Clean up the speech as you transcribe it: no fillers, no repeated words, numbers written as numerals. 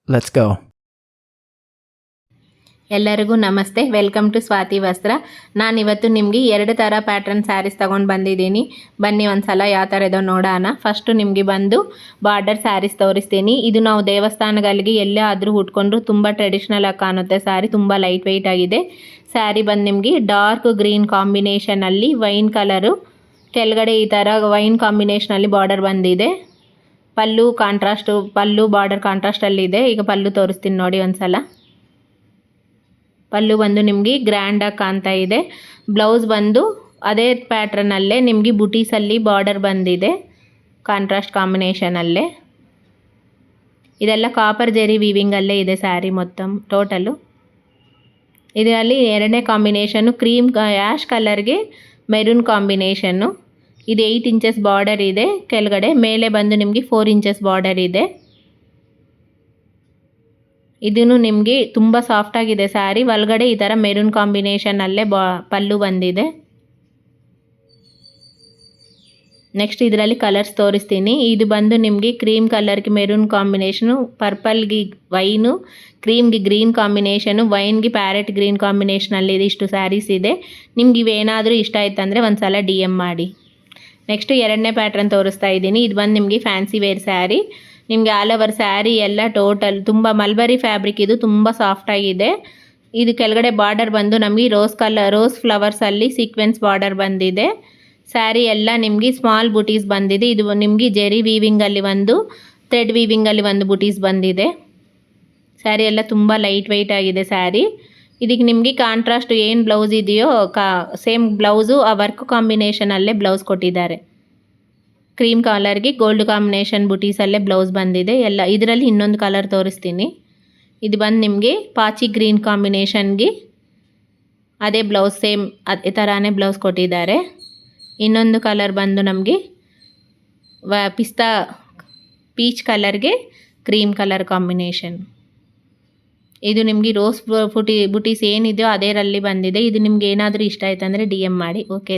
Let's go. ಎಲ್ಲರಿಗೂ ನಮಸ್ತೆ. Welcome to Swati ವಸ್ತ್ರ. ನಾನಿವತ್ತು ನಿಮಗೆ 2 ಥರ ಪ್ಯಾಟ್ರನ್ ಸ್ಯಾರೀಸ್ ತೊಗೊಂಡು ಬಂದಿದ್ದೀನಿ. ಬನ್ನಿ ಒಂದ್ಸಲ ಯಾವ ಥರ ಇದೋ ನೋಡೋಣ. ಫಸ್ಟು ನಿಮಗೆ ಬಂದು ಬಾರ್ಡರ್ ಸ್ಯಾರೀಸ್ ತೋರಿಸ್ತೀನಿ. ಇದು ನಾವು ದೇವಸ್ಥಾನಗಳಿಗೆ ಎಲ್ಲೇ ಆದರೂ ಉಟ್ಕೊಂಡ್ರು ತುಂಬ ಟ್ರೆಡಿಷ್ನಲ್ ಆಗಿ ಕಾಣುತ್ತೆ. ಸ್ಯಾರಿ ತುಂಬ ಲೈಟ್ ವೆಯ್ಟ್ ಆಗಿದೆ. ಸ್ಯಾರಿ ಬಂದು ನಿಮಗೆ ಡಾರ್ಕ್ ಗ್ರೀನ್ ಕಾಂಬಿನೇಷನಲ್ಲಿ ವೈನ್ ಕಲರು, ಕೆಳಗಡೆ ಈ ಥರ ವೈನ್ ಕಾಂಬಿನೇಷನಲ್ಲಿ ಬಾರ್ಡರ್ ಬಂದಿದೆ. ಪಲ್ಲು ಬಾರ್ಡರ್ ಕಾಂಟ್ರಾಸ್ಟಲ್ಲಿದೆ. ಈಗ ಪಲ್ಲು ತೋರಿಸ್ತೀನಿ ನೋಡಿ ಒಂದ್ಸಲ. ಪಲ್ಲು ಬಂದು ನಿಮಗೆ ಗ್ರ್ಯಾಂಡಾಗಿ ಕಾಣ್ತಾ ಇದೆ. ಬ್ಲೌಸ್ ಬಂದು ಅದೇ ಪ್ಯಾಟ್ರನಲ್ಲೇ ನಿಮಗೆ ಬುಟೀಸಲ್ಲಿ ಬಾರ್ಡರ್ ಬಂದಿದೆ, ಕಾಂಟ್ರಾಸ್ಟ್ ಕಾಂಬಿನೇಷನಲ್ಲೇ. ಇದೆಲ್ಲ ಕಾಪರ್ ಜೆರಿ ವೀವಿಂಗಲ್ಲೇ ಇದೆ ಸ್ಯಾರಿ ಮೊತ್ತ ಟೋಟಲು. ಇದರಲ್ಲಿ 2ನೇ ಕಾಂಬಿನೇಷನ್ನು ಕ್ರೀಮ್ ಆ್ಯಶ್ ಕಲರ್ಗೆ ಮೆರೂನ್ ಕಾಂಬಿನೇಷನ್ನು. ಇದು 8 ಇಂಚಸ್ ಬಾರ್ಡರ್ ಇದೆ ಕೆಳಗಡೆ, ಮೇಲೆ ಬಂದು ನಿಮಗೆ 4 ಇಂಚಸ್ ಬಾರ್ಡರ್ ಇದೆ. ಇದೂ ನಿಮಗೆ ತುಂಬ ಸಾಫ್ಟಾಗಿದೆ ಸ್ಯಾರಿ. ಒಳಗಡೆ ಈ ಥರ ಮೆರೂನ್ ಕಾಂಬಿನೇಷನಲ್ಲೇ ಪಲ್ಲು ಬಂದಿದೆ. ನೆಕ್ಸ್ಟ್ ಇದರಲ್ಲಿ ಕಲರ್ಸ್ ತೋರಿಸ್ತೀನಿ. ಇದು ಬಂದು ನಿಮಗೆ ಕ್ರೀಮ್ ಕಲರ್ಗೆ ಮೆರೂನ್ ಕಾಂಬಿನೇಷನು, ಪರ್ಪಲ್ಗೆ ವೈನು, ಕ್ರೀಮ್ಗೆ ಗ್ರೀನ್ ಕಾಂಬಿನೇಷನು, ವೈನ್ಗೆ ಪ್ಯಾರೆಟ್ ಗ್ರೀನ್ ಕಾಂಬಿನೇಷನಲ್ಲಿ ಇಷ್ಟು ಸ್ಯಾರೀಸ್ ಇದೆ. ನಿಮ್ಗೆ ಇವೇನಾದರೂ ಇಷ್ಟ ಆಯ್ತಂದರೆ ಒಂದು ಸಲ DM ಮಾಡಿ. ನೆಕ್ಸ್ಟು 2ನೇ ಪ್ಯಾಟ್ರನ್ ತೋರಿಸ್ತಾ ಇದ್ದೀನಿ. ಇದು ಬಂದು ನಿಮಗೆ ಫ್ಯಾನ್ಸಿ ವೇರ್ ಸ್ಯಾರಿ. ನಿಮಗೆ ಆಲ್ ಓವರ್ ಸ್ಯಾರಿ ಎಲ್ಲ ಟೋಟಲ್ ತುಂಬ ಮಲ್ಬರಿ ಫ್ಯಾಬ್ರಿಕ್, ಇದು ತುಂಬ ಸಾಫ್ಟಾಗಿದೆ. ಇದು ಕೆಳಗಡೆ ಬಾರ್ಡರ್ ಬಂದು ನಮಗೆ ರೋಸ್ ಫ್ಲವರ್ಸಲ್ಲಿ ಸೀಕ್ವೆನ್ಸ್ ಬಾರ್ಡರ್ ಬಂದಿದೆ. ಸ್ಯಾರಿ ಎಲ್ಲ ನಿಮಗೆ ಸ್ಮಾಲ್ ಬುಟೀಸ್ ಬಂದಿದೆ. ಇದು ನಿಮಗೆ ಜೆರಿ ವೀವಿಂಗಲ್ಲಿ ಒಂದು, ಥ್ರೆಡ್ ವೀವಿಂಗಲ್ಲಿ ಒಂದು ಬುಟೀಸ್ ಬಂದಿದೆ. ಸ್ಯಾರಿ ಎಲ್ಲ ತುಂಬ ಲೈಟ್ ವೆಯ್ಟ್ ಆಗಿದೆ ಸ್ಯಾರಿ. ಇದಕ್ಕೆ ನಿಮಗೆ ಕಾಂಟ್ರಾಸ್ಟ್ ಏನು ಬ್ಲೌಸ್ ಇದೆಯೋ ಸೇಮ್ ಬ್ಲೌಸು ಆ ವರ್ಕ್ ಕಾಂಬಿನೇಷನಲ್ಲೇ ಬ್ಲೌಸ್ ಕೊಟ್ಟಿದ್ದಾರೆ. ಕ್ರೀಮ್ ಕಲರ್ಗೆ ಗೋಲ್ಡ್ ಕಾಂಬಿನೇಷನ್ ಬುಟೀಸಲ್ಲೇ ಬ್ಲೌಸ್ ಬಂದಿದೆ ಎಲ್ಲ. ಇದರಲ್ಲಿ ಇನ್ನೊಂದು ಕಲರ್ ತೋರಿಸ್ತೀನಿ. ಇದು ಬಂದು ನಿಮಗೆ ಪಾಚಿ ಗ್ರೀನ್ ಕಾಂಬಿನೇಷನ್ಗೆ ಅದೇ ಬ್ಲೌಸ್, ಸೇಮ್ ಅದೇ ಥರನೇ ಬ್ಲೌಸ್ ಕೊಟ್ಟಿದ್ದಾರೆ. ಇನ್ನೊಂದು ಕಲರ್ ಬಂದು ನಮಗೆ ಪೀಚ್ ಕಲರ್ಗೆ ಕ್ರೀಮ್ ಕಲರ್ ಕಾಂಬಿನೇಷನ್. ಇದು ನಿಮಗೆ ಬುಟೀಸ್ ಏನಿದೆಯೋ ಅದೇರಲ್ಲಿ ಬಂದಿದೆ. ಇದು ನಿಮ್ಗೆ ಏನಾದರೂ ಇಷ್ಟ ಆಯ್ತಂದರೆ DM ಮಾಡಿ. ಓಕೆ.